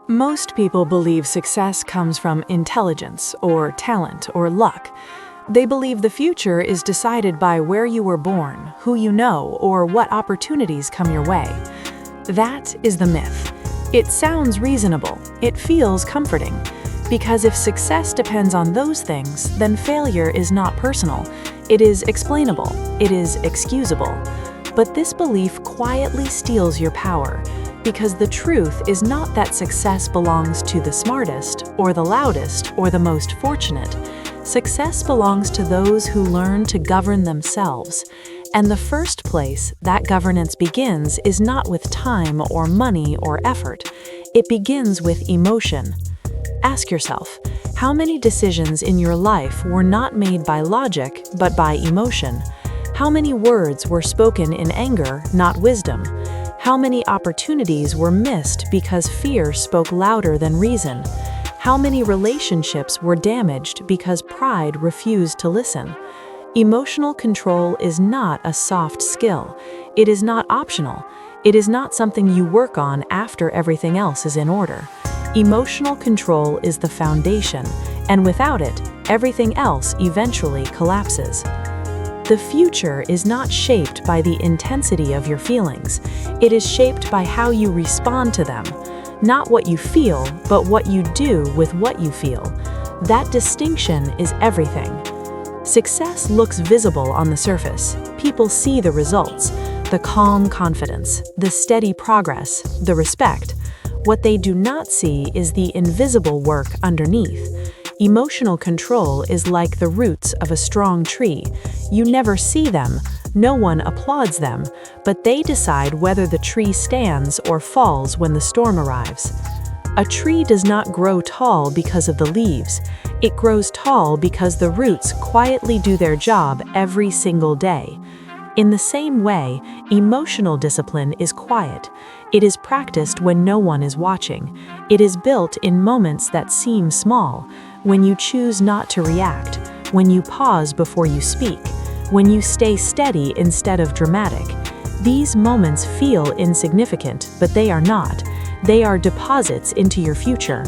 Most people believe success comes from intelligence or talent or luck. They believe the future is decided by where you were born, who you know, or what opportunities come your way. That is the myth. It sounds reasonable, it feels comforting, because if success depends on those things, then failure is not personal. It is explainable, it is excusable. But this belief quietly steals your power, because the truth is not that success belongs to the smartest, or the loudest, or the most fortunate. Success belongs to those who learn to govern themselves. And the first place that governance begins is not with time or money or effort. It begins with emotion. Ask yourself, how many decisions in your life were not made by logic, but by emotion? How many words were spoken in anger, not wisdom? How many opportunities were missed because fear spoke louder than reason? How many relationships were damaged because pride refused to listen? Emotional control is not a soft skill. It is not optional. It is not something you work on after everything else is in order. Emotional control is the foundation, and without it, everything else eventually collapses. The future is not shaped by the intensity of your feelings. It is shaped by how you respond to them. Not what you feel, but what you do with what you feel. That distinction is everything. Success looks visible on the surface. People see the results, the calm confidence, the steady progress, the respect. What they do not see is the invisible work underneath. Emotional control is like the roots of a strong tree. You never see them, no one applauds them, but they decide whether the tree stands or falls when the storm arrives. A tree does not grow tall because of the leaves. It grows tall because the roots quietly do their job every single day. In the same way, emotional discipline is quiet. It is practiced when no one is watching. It is built in moments that seem small, when you choose not to react, when you pause before you speak, when you stay steady instead of dramatic. These moments feel insignificant, but they are not. They are deposits into your future.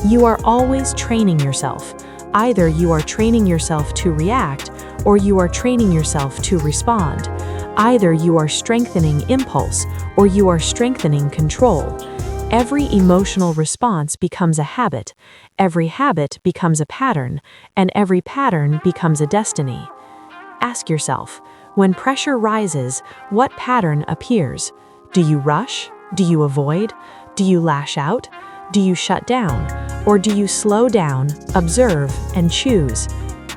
You are always training yourself. Either you are training yourself to react, or you are training yourself to respond. Either you are strengthening impulse, or you are strengthening control. Every emotional response becomes a habit, every habit becomes a pattern, and every pattern becomes a destiny. Ask yourself, when pressure rises, what pattern appears? Do you rush? Do you avoid? Do you lash out? Do you shut down? Or do you slow down, observe, and choose?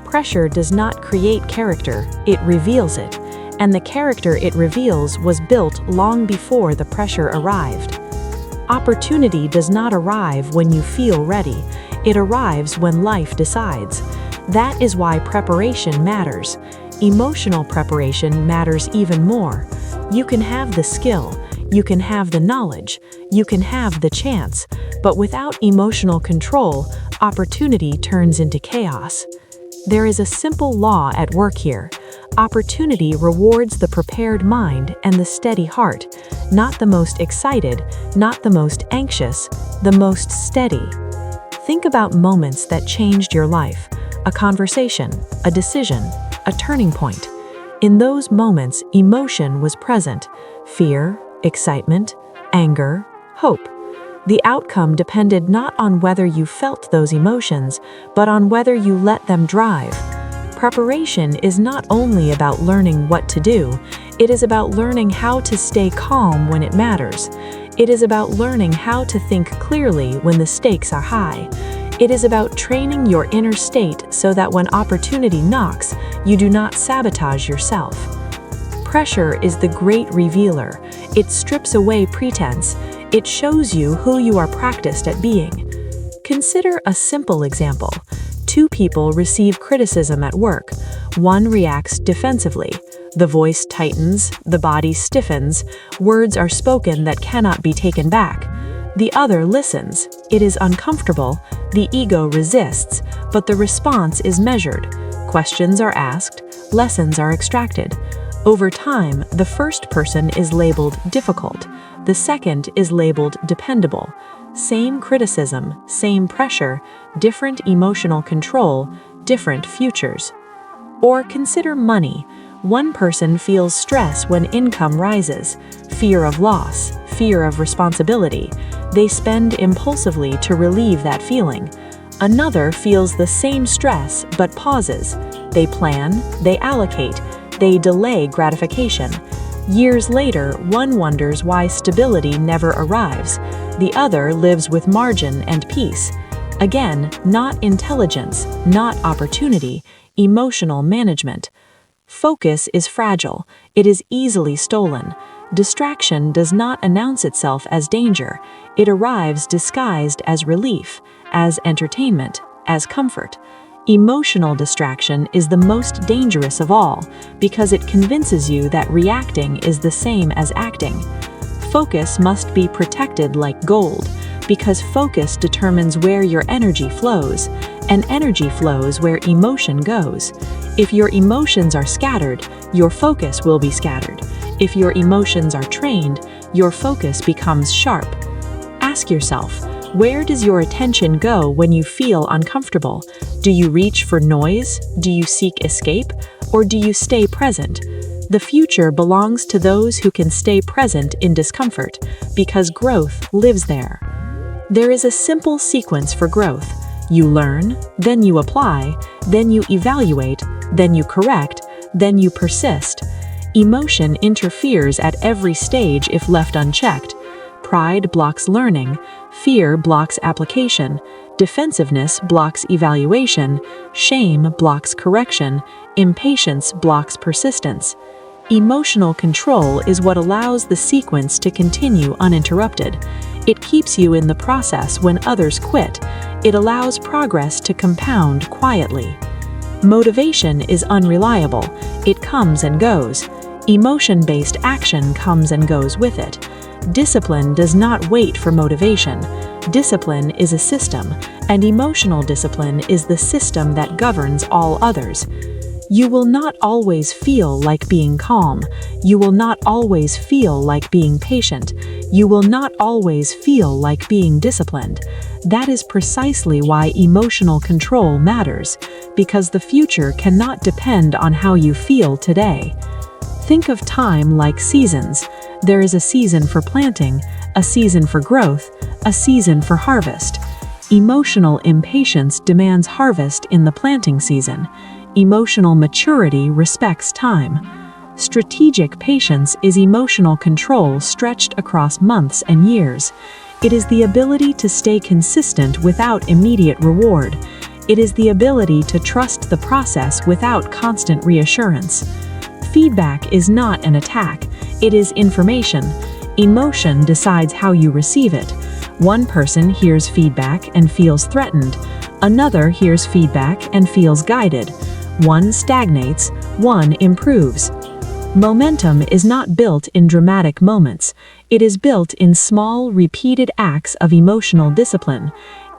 Pressure does not create character, it reveals it, and the character it reveals was built long before the pressure arrived. Opportunity does not arrive when you feel ready, it arrives when life decides. That is why preparation matters. Emotional preparation matters even more. You can have the skill, you can have the knowledge, you can have the chance, but without emotional control, opportunity turns into chaos. There is a simple law at work here. Opportunity rewards the prepared mind and the steady heart, not the most excited, not the most anxious, the most steady. Think about moments that changed your life, a conversation, a decision, a turning point. In those moments, emotion was present: fear, excitement, anger, hope. The outcome depended not on whether you felt those emotions, but on whether you let them drive. Preparation is not only about learning what to do, it is about learning how to stay calm when it matters. It is about learning how to think clearly when the stakes are high. It is about training your inner state so that when opportunity knocks, you do not sabotage yourself. Pressure is the great revealer. It strips away pretense. It shows you who you are practiced at being. Consider a simple example. Two people receive criticism at work. One reacts defensively. The voice tightens, the body stiffens, words are spoken that cannot be taken back. The other listens. It is uncomfortable, the ego resists, but the response is measured. Questions are asked, lessons are extracted. Over time, the first person is labeled difficult. The second is labeled dependable. Same criticism, same pressure, different emotional control, different futures. Or consider money. One person feels stress when income rises, fear of loss, fear of responsibility. They spend impulsively to relieve that feeling. Another feels the same stress but pauses. They plan, they allocate, they delay gratification. Years later, one wonders why stability never arrives. The other lives with margin and peace. Again, not intelligence, not opportunity, emotional management. Focus is fragile. It is easily stolen. Distraction does not announce itself as danger. It arrives disguised as relief, as entertainment, as comfort. Emotional distraction is the most dangerous of all because it convinces you that reacting is the same as acting. Focus must be protected like gold because focus determines where your energy flows, and energy flows where emotion goes. If your emotions are scattered, your focus will be scattered. If your emotions are trained, your focus becomes sharp. Ask yourself, where does your attention go when you feel uncomfortable? Do you reach for noise? Do you seek escape? Or do you stay present? The future belongs to those who can stay present in discomfort, because growth lives there. There is a simple sequence for growth. You learn, then you apply, then you evaluate, then you correct, then you persist. Emotion interferes at every stage if left unchecked. Pride blocks learning, fear blocks application, defensiveness blocks evaluation, shame blocks correction, impatience blocks persistence. Emotional control is what allows the sequence to continue uninterrupted. It keeps you in the process when others quit. It allows progress to compound quietly. Motivation is unreliable. It comes and goes. Emotion-based action comes and goes with it. Discipline does not wait for motivation. Discipline is a system, and emotional discipline is the system that governs all others. You will not always feel like being calm. You will not always feel like being patient. You will not always feel like being disciplined. That is precisely why emotional control matters, because the future cannot depend on how you feel today. Think of time like seasons. There is a season for planting, a season for growth, a season for harvest. Emotional impatience demands harvest in the planting season. Emotional maturity respects time. Strategic patience is emotional control stretched across months and years. It is the ability to stay consistent without immediate reward. It is the ability to trust the process without constant reassurance. Feedback is not an attack, it is information. Emotion decides how you receive it. One person hears feedback and feels threatened. Another hears feedback and feels guided. One stagnates, one improves. Momentum is not built in dramatic moments. It is built in small, repeated acts of emotional discipline.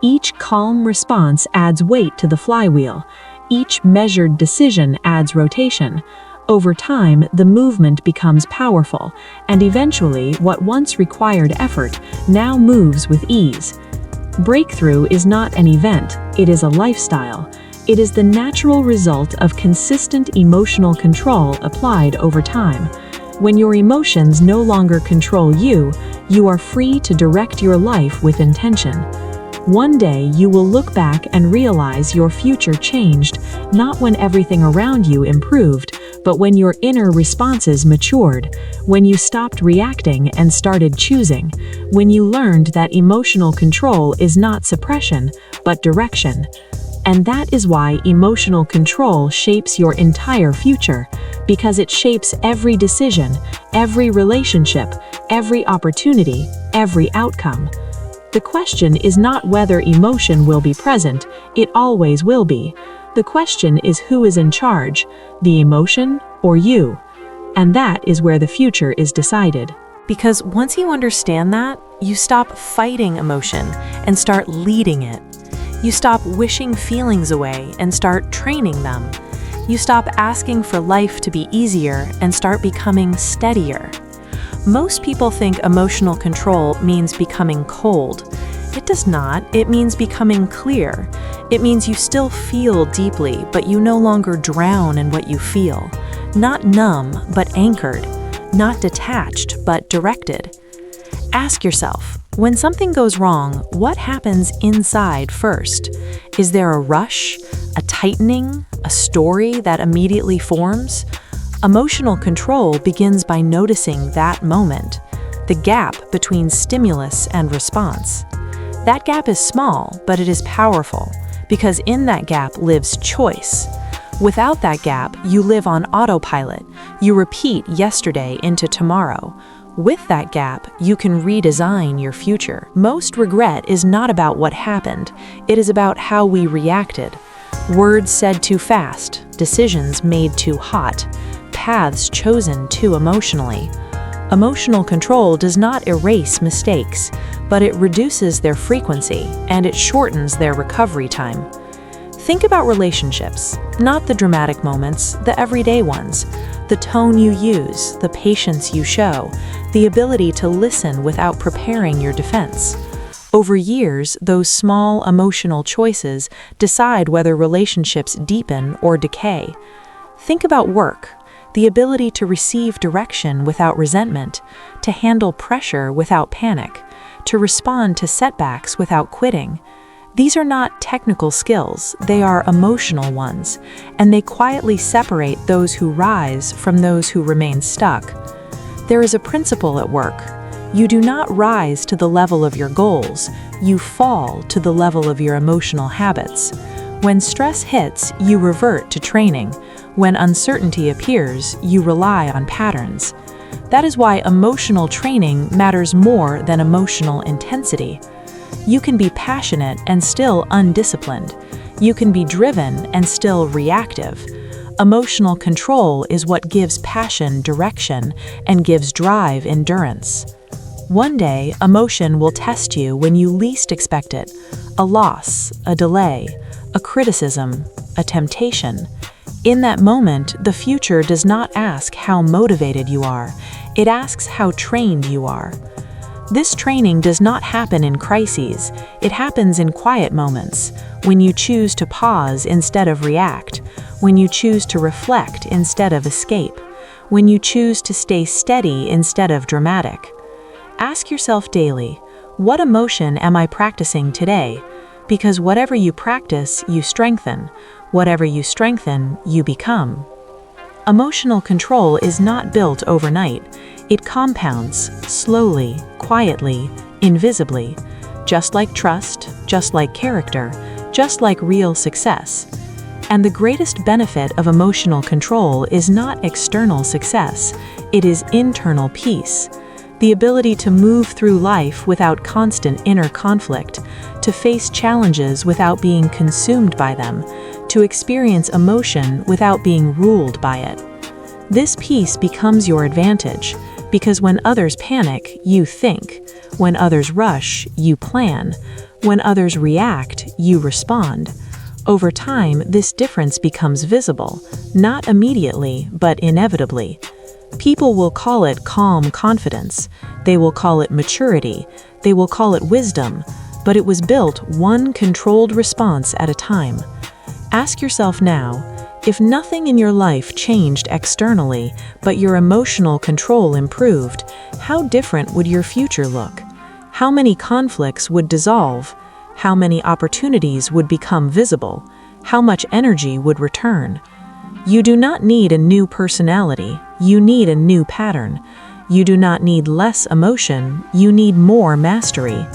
Each calm response adds weight to the flywheel. Each measured decision adds rotation. Over time, the movement becomes powerful, and eventually, what once required effort now moves with ease. Breakthrough is not an event, it is a lifestyle. It is the natural result of consistent emotional control applied over time. When your emotions no longer control you, you are free to direct your life with intention. One day you will look back and realize your future changed, not when everything around you improved, but when your inner responses matured, when you stopped reacting and started choosing, when you learned that emotional control is not suppression, but direction. And that is why emotional control shapes your entire future, because it shapes every decision, every relationship, every opportunity, every outcome. The question is not whether emotion will be present, it always will be. The question is who is in charge, the emotion or you? And that is where the future is decided. Because once you understand that, you stop fighting emotion and start leading it. You stop wishing feelings away and start training them. You stop asking for life to be easier and start becoming steadier. Most people think emotional control means becoming cold. It does not. It means becoming clear. It means you still feel deeply, but you no longer drown in what you feel. Not numb, but anchored. Not detached, but directed. Ask yourself, when something goes wrong, what happens inside first? Is there a rush, a tightening, a story that immediately forms? Emotional control begins by noticing that moment, the gap between stimulus and response. That gap is small, but it is powerful, because in that gap lives choice. Without that gap, you live on autopilot. You repeat yesterday into tomorrow. With that gap, you can redesign your future. Most regret is not about what happened. It is about how we reacted. Words said too fast, decisions made too hot, paths chosen too emotionally. Emotional control does not erase mistakes, but it reduces their frequency and it shortens their recovery time. Think about relationships, not the dramatic moments, the everyday ones. The tone you use, the patience you show, the ability to listen without preparing your defense. Over years, those small emotional choices decide whether relationships deepen or decay. Think about work, the ability to receive direction without resentment, to handle pressure without panic, to respond to setbacks without quitting. These are not technical skills, they are emotional ones, and they quietly separate those who rise from those who remain stuck. There is a principle at work. You do not rise to the level of your goals, you fall to the level of your emotional habits. When stress hits, you revert to training. When uncertainty appears, you rely on patterns. That is why emotional training matters more than emotional intensity. You can be passionate and still undisciplined. You can be driven and still reactive. Emotional control is what gives passion direction and gives drive endurance. One day, emotion will test you when you least expect it. A loss, a delay, a criticism, a temptation. In that moment, the future does not ask how motivated you are. It asks how trained you are. This training does not happen in crises. It happens in quiet moments, when you choose to pause instead of react, when you choose to reflect instead of escape, when you choose to stay steady instead of dramatic. Ask yourself daily, what emotion am I practicing today? Because whatever you practice, you strengthen. Whatever you strengthen, you become. Emotional control is not built overnight. It compounds, slowly, quietly, invisibly, just like trust, just like character, just like real success. And the greatest benefit of emotional control is not external success, it is internal peace. The ability to move through life without constant inner conflict, to face challenges without being consumed by them, to experience emotion without being ruled by it. This peace becomes your advantage, because when others panic, you think. When others rush, you plan. When others react, you respond. Over time, this difference becomes visible, not immediately, but inevitably. People will call it calm confidence. They will call it maturity. They will call it wisdom. But it was built one controlled response at a time. Ask yourself now, if nothing in your life changed externally, but your emotional control improved, how different would your future look? How many conflicts would dissolve? How many opportunities would become visible? How much energy would return? You do not need a new personality, you need a new pattern. You do not need less emotion, you need more mastery.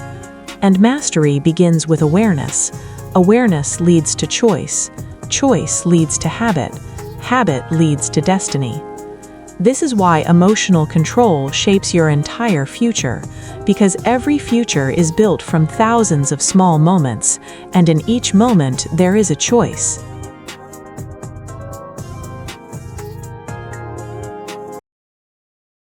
And mastery begins with awareness. Awareness leads to choice. Choice leads to habit. Habit leads to destiny. This is why emotional control shapes your entire future, because every future is built from thousands of small moments, and in each moment there is a choice.